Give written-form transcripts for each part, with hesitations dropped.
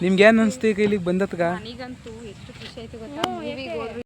ನಿಮ್ಗೆ ಏನು ಅನಿಸ್ತು ಈಗ ಇಲ್ಲಿಗೆ ಬಂದತ್ಗ? ನನಗಂತೂ ಎಷ್ಟು ಖುಷಿ ಆಯ್ತು ಗೊತ್ತಾ, ಮೂವಿಗೆ ಹೋದ್ರು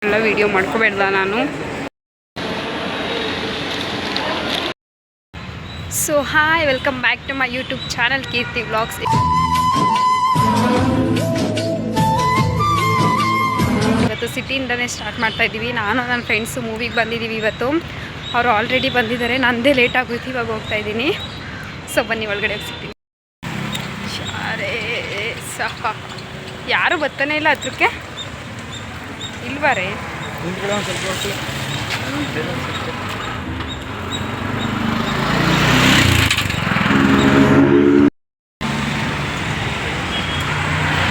ಎಲ್ಲ ವಿಡಿಯೋ ಮಾಡ್ಕೋಬೇಡ್ದ ನಾನು. So hi, welcome back to my YouTube channel Keerthi vlogs. ಇವತ್ತು ಸಿಟಿಯಿಂದನೇ ಸ್ಟಾರ್ಟ್ ಮಾಡ್ತಾ ಇದ್ದೀವಿ. ನಾನು ನನ್ನ ಫ್ರೆಂಡ್ಸು ಮೂವಿಗೆ ಬಂದಿದ್ದೀವಿ ಇವತ್ತು. ಅವರು ಆಲ್ರೆಡಿ ಬಂದಿದ್ದಾರೆ, ನನ್ನದೇ ಲೇಟ್ ಆಗೋಯ್ತು, ಇವಾಗ ಹೋಗ್ತಾ ಇದ್ದೀನಿ. ಸೊ ಬನ್ನಿ ಒಳಗಡೆ ಸಿಗ್ತೀನಿ. ಶಾರೇ ಸಹ ಯಾರು ಬರ್ತಾನೆ ಇಲ್ಲ ಹತ್ರಕ್ಕೆ. ಇಲ್ವಾರೇ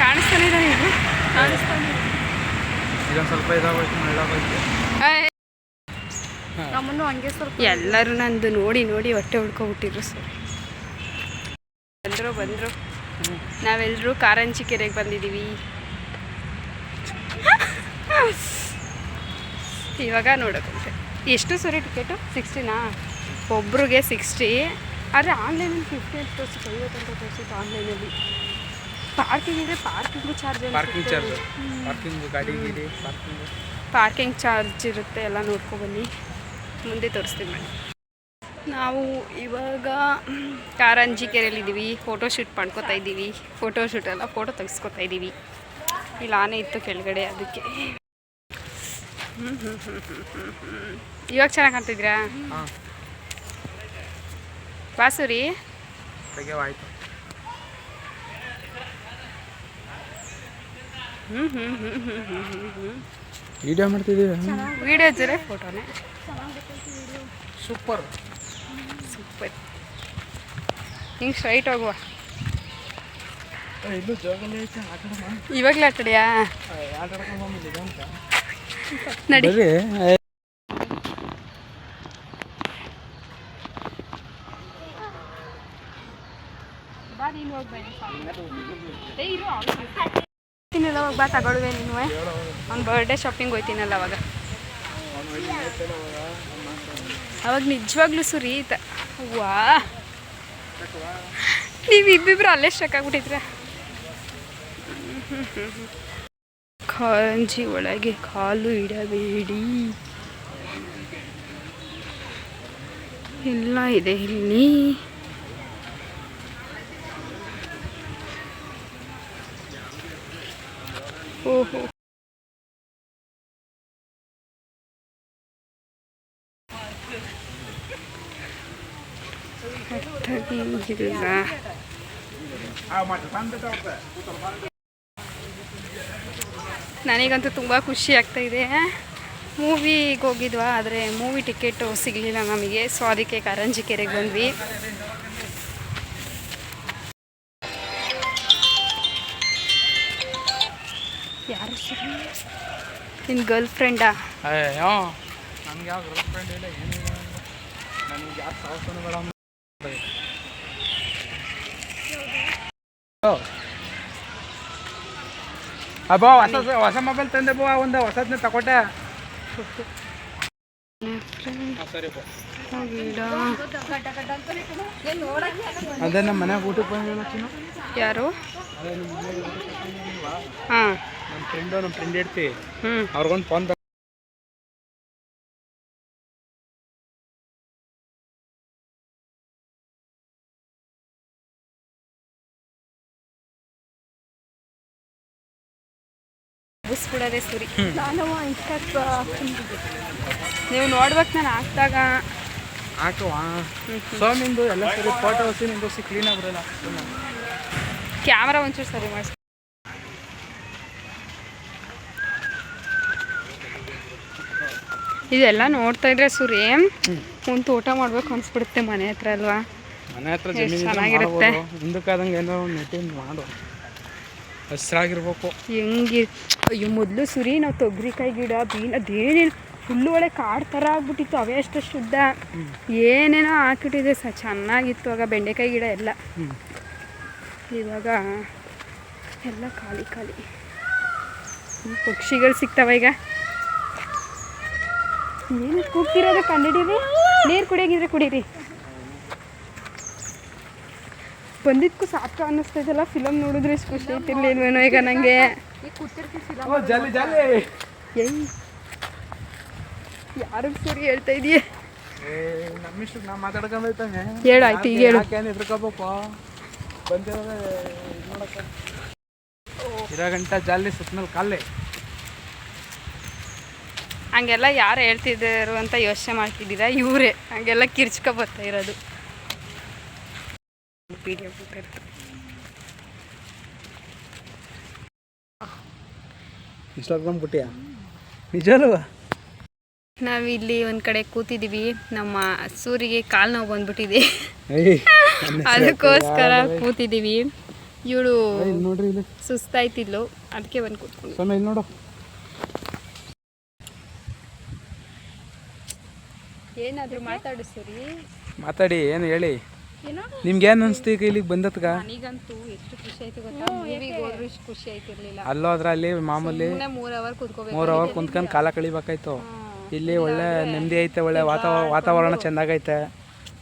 ಕಾಣಿಸ್ತಾನೆ ಇದೆ. ನೀವು ಕಾಣಿಸ್ತಾನೆ ಸ್ವಲ್ಪ ಇದಾಗೋಯ್ತು, ನಮ್ಮನ್ನು ಹಂಗೆ ಸ್ವಲ್ಪ ಎಲ್ಲರೂ ನಂದು ನೋಡಿ ನೋಡಿ ಹೊಟ್ಟೆ ಹುಡ್ಕೊಬಿಟ್ಟಿದ್ರು. ಸರ್ ಬಂದರು ನಾವೆಲ್ಲರೂ ಕಾರಂಜಿ ಕೆರೆಗೆ ಬಂದಿದ್ದೀವಿ. ಇವಾಗ ನೋಡೋಕ್ಕಂತೆ ಎಷ್ಟು ಸರಿ ಟಿಕೆಟು? 60ನಾ? ಒಬ್ರಿಗೆ 60. ಆದರೆ ಆನ್ಲೈನಲ್ಲಿ 50 ಅಂತ ತೋರಿಸಿತ್ತು, 50 ಅಂತ ತೋರಿಸಿತ್ತು ಆನ್ಲೈನಲ್ಲಿ. ಪಾರ್ಕಿಂಗ್ ಇದೆ, ಪಾರ್ಕಿಂಗು ಚಾರ್ಜ್ ಪಾರ್ಕಿಂಗ್ ಚಾರ್ಜ್ ಇರುತ್ತೆ. ಎಲ್ಲ ನೋಡ್ಕೊಬನ್ನಿ, ಮುಂದೆ ತೋರಿಸ್ತೀನಿ ಮಾಡಿ. ನಾವು ಇವಾಗ ಕಾರಂಜಿ ಕೆರೆಯಲ್ಲಿದ್ದೀವಿ. ಫೋಟೋ ಶೂಟ್ ಮಾಡ್ಕೋತಾ ಇದ್ದೀವಿ. ಫೋಟೋ ತೆಗೆಸ್ಕೊತಾ ಇದ್ದೀವಿ. ಇಲ್ಲಿ ಆನೆ ಇತ್ತು ಕೆಳಗಡೆ, ಅದಕ್ಕೆ. ಇವಾಗ ಚೆನ್ನಾಗಿ ಕಾಣ್ತಿದ್ರಾ? ಬಾಸುರಿ ವಿಡಿಯೋ ಮಾಡ್ತಿದ್ದೀವಿ. ವಿಡಿಯೋ ಜೊತೆ ಫೋಟೋನೇ ಸೂಪರ್. ಹಿಂಗೆ ಸ್ಟ್ರೈಟ್ ಹೋಗುವ. ಇವಾಗಲೇ ಆಟಡಿಯಾ ನಡಿ. ಹೋಗಿ ಬಾ, ತಗೊಳ್ಳುವೆ ನೀನು. ಅವ್ನ ಬರ್ಡೇ ಶಾಪಿಂಗ್ ಹೋಯ್ತೀನಲ್ಲ ಅವಾಗ ನಿಜವಾಗ್ಲೂ ಸುರಿ ವಾ, ನೀವು ಇಬ್ಬಿಬ್ರು ಅಲ್ಲೇ ಸ್ಟಕ್ ಆಗ್ಬಿಟ್ಟಿದ್ರ. ಕಾರಂಜಿ ಒಳಗೆ ಕಾಲು ಇಡಬೇಡಿ, ಎಲ್ಲ ಇದೆ ಇಲ್ಲಿ. ಓಹೋ, ನನಗಂತೂ ತುಂಬ ಖುಷಿ ಆಗ್ತಾ ಇದೆ. ಮೂವಿಗೆ ಹೋಗಿದ್ವಾ, ಆದರೆ ಮೂವಿ ಟಿಕೆಟು ಸಿಗಲಿಲ್ಲ ನಮಗೆ. ಸೊ ಅದಕ್ಕೆ ಕಾರಂಜಿ ಕೆರೆಗೆ ಬಂದ್ವಿ. ಯಾರು ನಿನ್ನ ಗರ್ಲ್ ಫ್ರೆಂಡಾ? ನನಗೆ ಯಾವ ಗರ್ಲ್ ಫ್ರೆಂಡ್ ಇಲ್ಲ, ಏನಿಲ್ಲ. ನನಗೆ ಯಾವ ಸಾವಸನೂ ಬೇಡ. ಅಬ್ಬಾ ಹೊಸ ಮೊಬೈಲ್ ತಂದೆ ಬೋ, ಒಂದು ಹೊಸದನ್ನ ತಗೊಟ್ಟೆ. ಅದೇ ನಮ್ಮ ಮನ್ಯಾಗ ಊಟಕ್ಕೆ ಬಂದಿಲ್ಲ. ಯಾರು? ಹಾಂ, ನಮ್ಮ ಫ್ರೆಂಡ್ ಇರ್ತೀವಿ. ಅವ್ರಿಗೊಂದು ಫೋನ್ ಬಿಡೋದೇ ಸುರಿ. ನಾನು ನೀವು ನೋಡ್ಬೇಕು, ನಾನು ಹಾಕ್ದಾಗ ಹಾಕುವ ಸೋಮಿಂದು ಎಲ್ಲ ಸರಿ ಫೋಟೋಸ್ ನಿಂದು ಕ್ಲೀನಾಗಿ ಬರೋಲ್ಲ. ಕ್ಯಾಮ್ರಾ ಒಂಚೂರು ಸರಿ ಮಾಡಿಸಿ. ಇದೆಲ್ಲ ನೋಡ್ತಾ ಇದ್ರೆ ಸುರಿ ಒಂದು ತೋಟ ಮಾಡ್ಬೇಕು ಅನ್ಸ್ಬಿಡುತ್ತೆ ಮನೆ ಹತ್ರ ಅಲ್ವಾ? ಮನೆ ಹತ್ರ ಚೆನ್ನಾಗಿರುತ್ತೆ. ಮುಂದಕ್ಕಾದಂಗೆ ಏನೋ ನೆಟ್ಟಿಂಗ್ ಮಾಡು, ಹಸ್ರಾಗಿರ್ಬೇಕು. ಹೆಂಗಿ ಅಯ್ಯೋ, ಮೊದಲು ಸುರಿ ನಾವು ತೊಗರಿಕಾಯಿ ಗಿಡ ಅದೇನೇನು ಫುಲ್ಲು ಒಳ್ಳೆ ಕಾಡು ಥರ ಆಗ್ಬಿಟ್ಟಿತ್ತು. ಅವೇ ಅಷ್ಟು ಶುದ್ಧ, ಏನೇನೋ ಹಾಕಿಟ್ಟಿದೆ ಚೆನ್ನಾಗಿತ್ತು ಆಗ ಬೆಂಡೆಕಾಯಿ ಗಿಡ ಎಲ್ಲ. ಇವಾಗ ಎಲ್ಲ ಖಾಲಿ ಖಾಲಿ. ಪಕ್ಷಿಗಳು ಸಿಗ್ತಾವ ಈಗ. ಏನು ಕೂಗ್ತಿರೋದು ಕಂಡಿಡೀರಿ? ನೀರು ಕುಡಿಯೋಗಿದ್ರೆ ಕುಡೀರಿ. ಬಂದಿದ್ದಕ್ಕೂ ಸಾಕು ಅನ್ನಿಸ್ತೈತಲ್ಲ. ಫಿಲಮ್ ನೋಡಿದ್ರೆ ಇಷ್ಟು ಖುಷಿ ಐತಿರ್ಲಿಲ್ವೇನೋ ಈಗ ನನಗೆ. ಏಯ್ ಯಾರಿಗೆ ಸರಿ ಹೇಳ್ತಾ ಇದೀಯ? ನಮ್ಮಿಷ್ಟು ನಾ ಮಾತಾಡ್ಕೊಂಬೈತಾನೆ. ಹೇಳಾಯ್ತು ಈಗ ಹೇಳು. ಎದ್ರಕೋಬೇಕು ಬಂದಿರೋದೇ ನೋಡಕ್ಕೆ ಇರೋ ಗಂಟೆ ಜಾಲಿ ಸುತ್ತಮೇಲೆ ಕಾಲೇ. ಹಂಗೆಲ್ಲ ಯಾರು ಹೇಳ್ತಿದ್ರು ಅಂತ ಯೋಚನೆ ಮಾಡ್ತಿದ್ದೀರಾ? ಇವರೇ ಹಂಗೆಲ್ಲ ಕಿರ್ಚ್ಕೊ ಬರ್ತಾ ಇರೋದು. ವಿಡಿಯೋ ಇನ್ಸ್ಟಾಗ್ರಾಮ್ ಬಿಟ್ಟಿಯಾ? ನಿಜವಲ್ವ? ನಾವಿಲ್ಲಿ ಒಂದು ಕಡೆ ಕೂತಿದ್ದೀವಿ. ನಮ್ಮ ಸೂರಿಗೆ ಕಾಲು ನೋವು ಬಂದ್ಬಿಟ್ಟಿದೆ, ಅದಕ್ಕೋಸ್ಕರ ಕೂತಿದ್ದೀವಿ. ಇವಳು ನೋಡ್ರಿ ಇಲ್ಲಿ ಸುಸ್ತಾಯ್ತಿದ್ಲು, ಅದಕ್ಕೆ ಬಂದು ಕೂತ್ಕೊಂಡು. ಇಲ್ಲಿ ನೋಡು. ಏನಾದರೂ ಮಾತಾಡು ಸೂರಿ. ಮಾತಾಡಿ, ಏನು ಹೇಳಿ. ಏನೋ ನಿಮ್ಗೆ ಏನು ಅನಿಸ್ತು ಈಗ ಇಲ್ಲಿಗೆ ಬಂದತ್ಗ? ನನಗಂತೂ ಎಷ್ಟು ಖುಷಿ ಆಯ್ತು ಗೊತ್ತಾ. ಮೂವಿಗೆ ಹೋದ್ರು ಇಷ್ಟು ಖುಷಿ ಆಯ್ತಿರ್ಲಿಲ್ಲ. ಅಲ್ಲೋ ಅದ್ರಲ್ಲಿ ಮಾಮೂಲಿ 3 ಅವರ್ ಕೂತ್ಕೋಬೇಕು, 3 ಅವರ್ ಕುಂತ್ಕೊಂಡು ಕಾಲ ಕಳಿಬೇಕಾಯ್ತು. ಇಲ್ಲಿ ಒಳ್ಳೆ ನೆಮ್ಮದಿ ಐತೆ, ಒಳ್ಳೆ ವಾತಾವರಣ ಚೆಂದಾಗೈತೆ,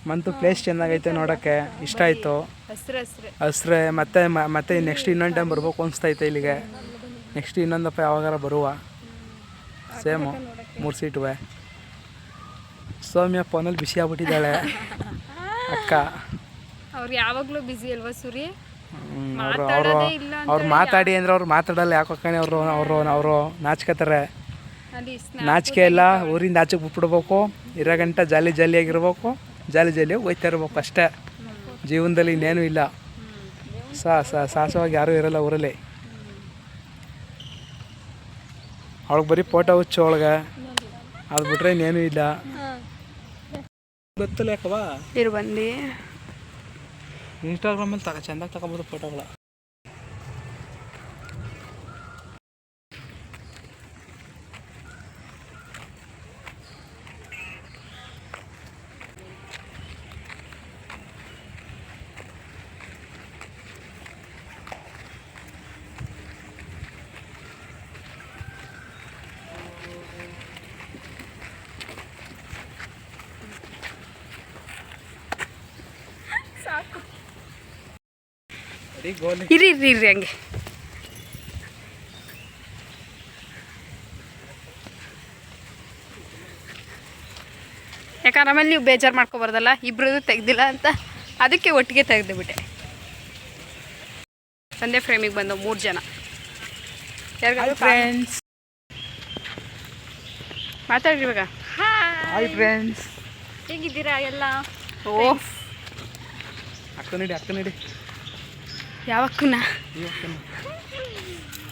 ಮಂತು ಪ್ಲೇಸ್ ಚೆನ್ನಾಗೈತೆ, ನೋಡೋಕ್ಕೆ ಇಷ್ಟ ಆಯಿತು. ಹಸ್ರೆ ಮತ್ತೆ ನೆಕ್ಸ್ಟ್ ಇನ್ನೊಂದು ಟೈಮ್ ಬರ್ಬೇಕು ಅನಿಸ್ತೈತೆ ಇಲ್ಲಿಗೆ. ನೆಕ್ಸ್ಟ್ ಇನ್ನೊಂದಪ್ಪ ಯಾವಾಗಾರ ಬರುವ. ಸೇಮು 3 ಸೀಟುವೆ. ಸೌಮ್ಯ ಫೋನಲ್ಲಿ ಬಿಸಿ ಆಗ್ಬಿಟ್ಟಿದ್ದಾಳೆ ಅಕ್ಕ. ಅವ್ರು ಯಾವಾಗಲೂ ಬಿಸಿ ಅಲ್ವಾ ಸೂರಿ? ಅವ್ರು ಮಾತಾಡಿ ಅಂದರೆ ಅವ್ರು ಮಾತಾಡಲ್ಲ. ಯಾಕೆ ಅವರು ನಾಚ್ಕೋತಾರೆ. ನಾಚಿಕೆ ಇಲ್ಲ, ಊರಿಂದ ಆಚೆಗೆ ಬಿಟ್ಬಿಡ್ಬೇಕು. ಇರೋ ಗಂಟೆ ಜಾಲಿಯಾಗಿರ್ಬೇಕು, ಜಾಲಿಯಾಗಿ ಹೋಯ್ತಾ ಇರ್ಬೇಕು ಅಷ್ಟೇ. ಜೀವನದಲ್ಲಿ ಇನ್ನೇನು ಇಲ್ಲ. ಸಾಹಸವಾಗಿ ಯಾರೂ ಇರಲ್ಲ ಊರಲ್ಲಿ. ಅವಳಿಗೆ ಬರೀ ಫೋಟೋ ಹುಚ್ಚು ಒಳಗೆ, ಅದು ಬಿಟ್ರೆ ಇನ್ನೇನು ಇಲ್ಲ. ಗೊತ್ತಲ್ಲ ಯಾಕವಾ ಇರು ಬಂದು ಇನ್ಸ್ಟಾಗ್ರಾಮಲ್ಲಿ ಚೆಂದಾಗಿ ತಗೋಬೋದು ಫೋಟೋಗಳ. ಇರಿ ಹಂಗೆ. ಯಾಕಂದ್ರೆ ಆಮೇಲೆ ನೀವು ಬೇಜಾರು ಮಾಡ್ಕೊಬಾರ್ದಲ್ಲ, ಇಬ್ಬರದು ತೆಗ್ದಿಲ್ಲ ಅಂತ, ಅದಕ್ಕೆ ಒಟ್ಟಿಗೆ ತೆಗೆದುಬಿಟ್ಟೆ. ಒಂದೇ ಫ್ರೇಮಿಗೆ ಬಂದು 3 ಜನ. ಯಾರಿಗಾದ್ರು ಫ್ರೆಂಡ್ಸ್ ಮಾತಾಡ್ರಿ ಇವಾಗ. ಹಾಯ್ ಫ್ರೆಂಡ್ಸ್, ಹೇಗಿದ್ದೀರಾ ಎಲ್ಲ? ಓ ಅಕ್ಕ ನಡಿ. ಯಾವಕ್ಕೂನ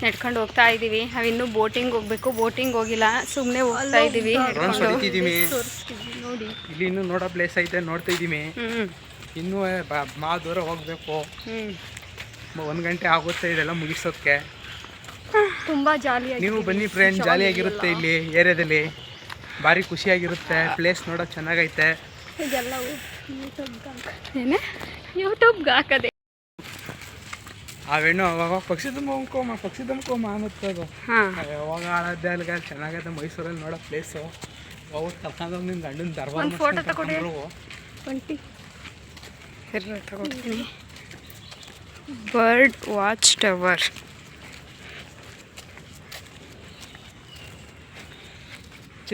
ನಡ್ಕೊಂಡು ಹೋಗ್ತಾ ಇದ್ದೀವಿ. ನಾವಿನ್ನೂ ಬೋಟಿಂಗ್ ಹೋಗ್ಬೇಕು, ಬೋಟಿಂಗ್ ಹೋಗಿಲ್ಲ, ಸುಮ್ಮನೆ ಹೋಗ್ತಾ ಇದ್ದೀವಿ. ನೋಡಿ ಇಲ್ಲಿ ಇನ್ನೂ ನೋಡೋ ಪ್ಲೇಸ್ ಐತೆ, ನೋಡ್ತಾ ಇದ್ದೀವಿ. ಇನ್ನೂ ದೂರ ಹೋಗ್ಬೇಕು. 1 ಗಂಟೆ ಆಗುತ್ತೆ ಇದೆಲ್ಲ ಮುಗಿಸೋದಕ್ಕೆ. ತುಂಬ ಜಾಲಿಯಾಗಿ ನೀವು ಬನ್ನಿ ಫ್ರೆಂಡ್, ಜಾಲಿಯಾಗಿರುತ್ತೆ ಇಲ್ಲಿ ಏರಿಯಾದಲ್ಲಿ, ಭಾರಿ ಖುಷಿಯಾಗಿರುತ್ತೆ. ಪ್ಲೇಸ್ ನೋಡೋಕೆ ಚೆನ್ನಾಗೈತೆ. ಇದೆಲ್ಲವೂ ಯೂಟ್ಯೂಬ್ಗೆ ಹಾಕದೆ. ಆ ಹೆಣ್ಣು ಅವಾಗ ಪಕ್ಷಿ ತುಂಬ್ಕೋಮ ಅನ್ನುತ್ತದು. ಯಾವಾಗ ಆಳದ್ದೆ ಅಲ್ಲಿಗೆ ಚೆನ್ನಾಗೈತೆ ಮೈಸೂರಲ್ಲಿ ನೋಡೋ ಪ್ಲೇಸು. ಅವ್ರು ಕರ್ಕೊಂಡು ನಿನ್ನ ಗಂಡನ ದರ್ಬಾರ್ ಫೋಟೋ ತಗೊಳ್ತೀನಿ. ಬರ್ಡ್ ವಾಚ್ ಟವರ್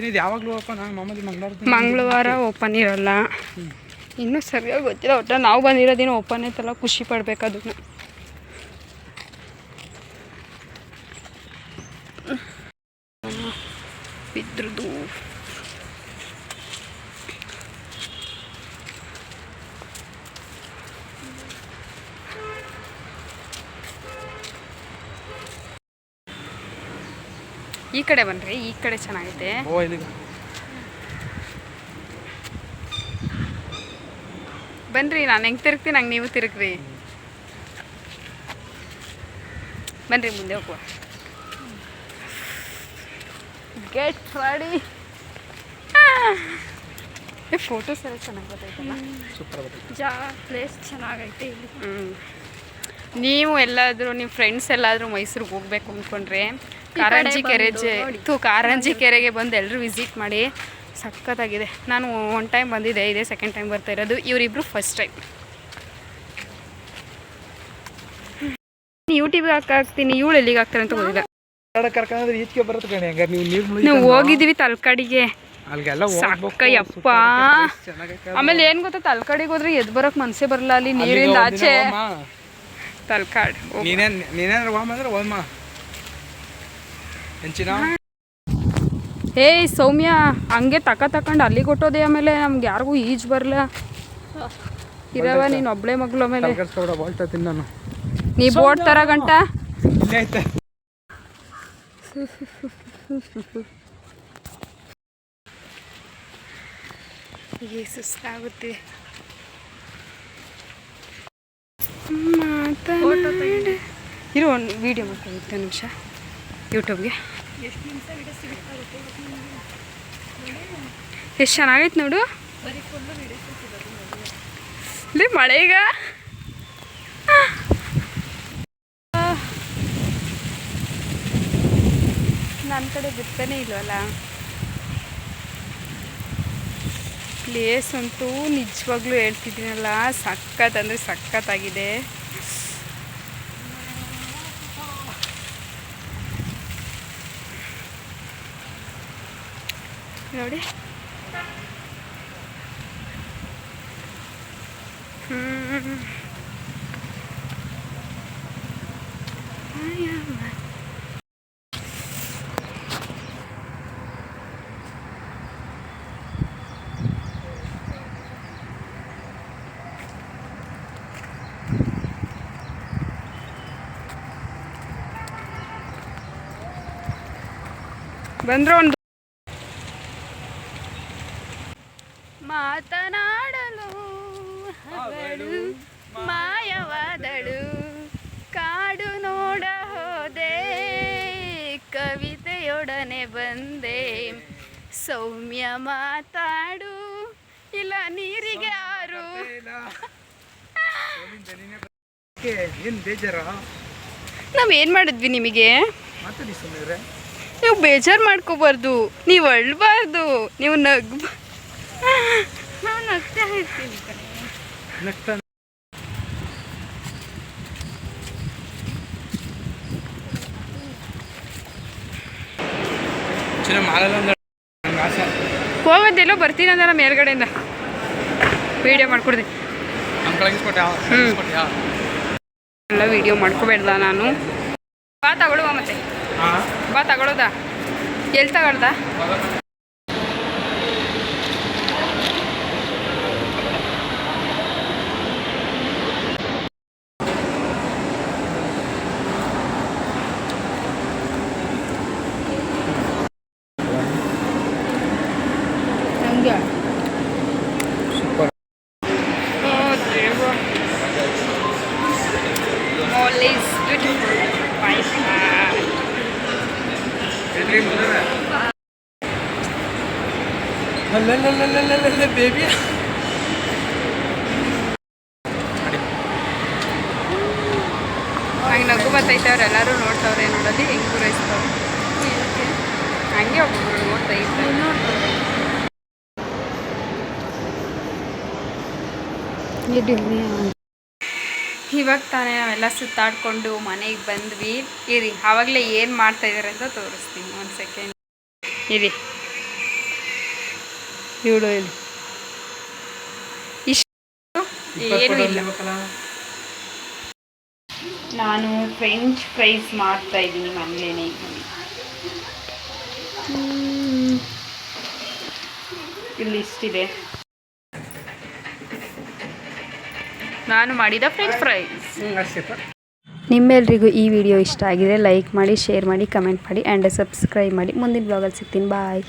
ಇದು ಯಾವಾಗಲೂ ಓಪನ್? ಮಾಮೂಲಿ ಮಂಗಳವಾರ ಓಪನ್ ಇರಲ್ಲ. ಇನ್ನೂ ಸರಿಯಾಗಿ ಗೊತ್ತಿಲ್ಲ. ಒಟ್ಟು ನಾವು ಬಂದಿರೋದಿನ ಓಪನ್ ಐತಲ್ಲ, ಖುಷಿ ಪಡ್ಬೇಕು ಅದನ್ನು. ಬಿದ್ರದು ಈ ಕಡೆ ಬನ್ರಿ, ಈ ಕಡೆ ಚೆನ್ನಾಗೈತೆ. ಬನ್ರಿ, ನಾನು ಹೆಂಗೆ ತಿರುಗ್ತೀನಿ ಹಂಗೆ ನೀವು ತಿರುಗ್ರಿ. ಬನ್ರಿ ಮುಂದೆ ಹೋಗುವ. Get ready. ಫೋಟೋಸ್ ಎಲ್ಲ ಚೆನ್ನಾಗಿ ಬರ್ತೈತಲ್ಲ, ಪ್ಲೇಸ್ ಚೆನ್ನಾಗೈತೆ ಇಲ್ಲಿ. ನೀವು ಎಲ್ಲಾದರೂ ನಿಮ್ಮ ಫ್ರೆಂಡ್ಸ್ ಎಲ್ಲಾದರೂ ಮೈಸೂರಿಗೆ ಹೋಗ್ಬೇಕು ಅಂದ್ಕೊಂಡ್ರೆ ಕಾರಂಜಿ ಕೆರೆಗೆ ಬಂದು ಎಲ್ಲರೂ ವಿಸಿಟ್ ಮಾಡಿ. ಸಖತ್ತಾಗಿದೆ. ನಾನು ಒನ್ ಟೈಮ್ ಬಂದಿದ್ದೆ, ಇದೇ ಸೆಕೆಂಡ್ ಟೈಮ್ ಬರ್ತಾ ಇರೋದು. ಇವರಿಬ್ಬರು ಫಸ್ಟ್ ಟೈಮ್. ಯೂಟ್ಯೂಬ್ಗೆ ಹಾಕ್ತೀನಿ, ಇವಳು ಎಲ್ಲಿಗೆ ಹಾಕ್ತಾರೆ ಅಂತ ಗೊತ್ತಿಲ್ಲ. ಕರ್ಕೊಂಡ್ರೆ ಈಚೆಗೆ ಬರುತ್ತೆ ಕಣೆ. ಹಂಗಾರೆ ನೀವು ನೀರು ನಾವು ಹೋಗಿದ್ದೀವಿ ತಲಕಾಡಿಗೆ, ಅಲ್ಲಿಗೆಲ್ಲ ಸಕ್ಕಯ್ಯಪ್ಪ. ಆಮೇಲೆ ಏನು ಗೊತ್ತಾ, ತಲಕಾಡಿಗೆ ಹೋದ್ರೆ ಎದ್ದು ಬರೋಕೆ ಮನಸ್ಸೇ ಬರಲ್ಲ, ಅಲ್ಲಿ ನೀರಿಂದ ಆಚೆ. ತಲಕಾಡು ನೀನೇನಾರು ಹೋಮಂದ್ರೆ ಹೋಮ ಹೆಂಚಿನ. ಏಯ್ ಸೌಮ್ಯ, ಹಂಗೆ ತಕೊಂಡು ಅಲ್ಲಿಗೆ ಕೊಟ್ಟೋದೆ. ಆಮೇಲೆ ನಮ್ಗೆ ಯಾರಿಗೂ ಈಜು ಬರಲ್ಲ. ಇರವ ನೀನು ಒಬ್ಳೆ ಮಗಳು. ಆಮೇಲೆ ಬೋಳ್ತೀನಿ ನಾನು. ನೀ ಬೋಟ್ ತರ ಗಂಟ ಸುಸ್ತಾಗುತ್ತೆ. ಇರು, ಒಂದು ವೀಡಿಯೋ ಮಾಡ್ಕೊಂಡು ನಿಮಿಷ ಯೂಟ್ಯೂಬ್ಗೆ. ಎಷ್ಟು ಚೆನ್ನಾಗೈತೆ ನೋಡು. ಇಲ್ಲಿ ಮಳೆ ಈಗ. ನನ್ನ ಕಡೆ ಬಿಡ್ತಾನೆ ಇಲ್ವಲ್ಲ. ಪ್ಲೇಸ್ ಅಂತೂ ನಿಜವಾಗ್ಲೂ ಹೇಳ್ತಿದ್ದೀನಲ್ಲ, ಸಖತ್ ಅಂದರೆ ಸಖತ್ತಾಗಿದೆ. ನೋಡಿ, ಬಂದ್ರೆ ಒಂದು ಮಾತನಾಡಲು ಅವಳು ಮಾಯವಾದಳು, ಕಾಡು ನೋಡ ಹೋದೆ, ಕವಿತೆಯೊಡನೆ ಬಂದೆ, ಸೌಮ್ಯ ಮಾತಾಡು, ಇಲ್ಲ ನೀರಿಗೆ ಆರು. ನಾವೇನು ಮಾಡಿದ್ವಿ ನಿಮಗೆ? ನೀವು ಬೇಜಾರು ಮಾಡ್ಕೋಬಾರ್ದು, ನೀವು ಅಳ್ಬಾರ್ದು, ನೀವು ನಾನು ನಗ್ತಾ ಇರ್ತೀನಿ. ಹೋಗೋದೆಲ್ಲೋ ಬರ್ತೀನಿ ಅಂದ್ರೆ ಮೇಲ್ಗಡೆಯಿಂದ ವಿಡಿಯೋ ಮಾಡ್ಕೊಡ್ತೀನಿ. ಎಲ್ಲ ವಿಡಿಯೋ ಮಾಡ್ಕೋಬೇಡ್ದ ನಾನು. ಬಾ ತಗೊಳ್ಳುವ, ಮತ್ತೆ ಬಾ ತಗೊಳ್ಳೋದಾ? ಎಲ್ಲಿ ತಗೊಳ್ದ? ಬೇಬಿ ಹಂಗೆ ನಗು ಬರ್ತೈತೆ. ಅವರೆಲ್ಲರೂ ನೋಡ್ತಾವ್ರೆ, ನೋಡೋದು ಹೆಂಗೆ ಪೂರೈಸ್ತಾವೆ. ಹಂಗೆ ಒಬ್ಬರು ನೋಡ್ತಾ ಇರ್ತಾರೆ. ಇವಾಗ ತಾನೇ ನಾವೆಲ್ಲ ಸುತ್ತಾಡ್ಕೊಂಡು ಮನೆಗೆ ಬಂದ್ವಿ. ಇರಿ, ಆವಾಗಲೇ ಏನು ಮಾಡ್ತಾಯಿದ್ದಾರೆ ಅಂತ ತೋರಿಸ್ತೀನಿ. ಒಂದು ಸೆಕೆಂಡ್ ಇರಿ. ಇವಳು ಇಲ್ಲಿ ಇಷ್ಟು ಏನೂ ಇಲ್ಲ. ನಾನು ಫ್ರೆಂಚ್ ಫ್ರೈಸ್ ಮಾಡ್ತಾಯಿದ್ದೀನಿ ಮನೇಲಿ. ಇಲ್ಲಿ ಇಷ್ಟಿದೆ ನಾನು ಮಾಡಿದ ಫ್ರೆಂಚ್ ಫ್ರೈಸ್. ನಿಮ್ಮೆಲ್ರಿಗೂ ಈ ವಿಡಿಯೋ ಇಷ್ಟ ಆಗಿದೆ ಲೈಕ್ ಮಾಡಿ, ಶೇರ್ ಮಾಡಿ, ಕಮೆಂಟ್ ಮಾಡಿ ಆ್ಯಂಡ್ ಸಬ್ಸ್ಕ್ರೈಬ್ ಮಾಡಿ. ಮುಂದಿನ ಬ್ಲಾಗಲ್ಲಿ ಸಿಗ್ತೀನಿ. ಬಾಯ್.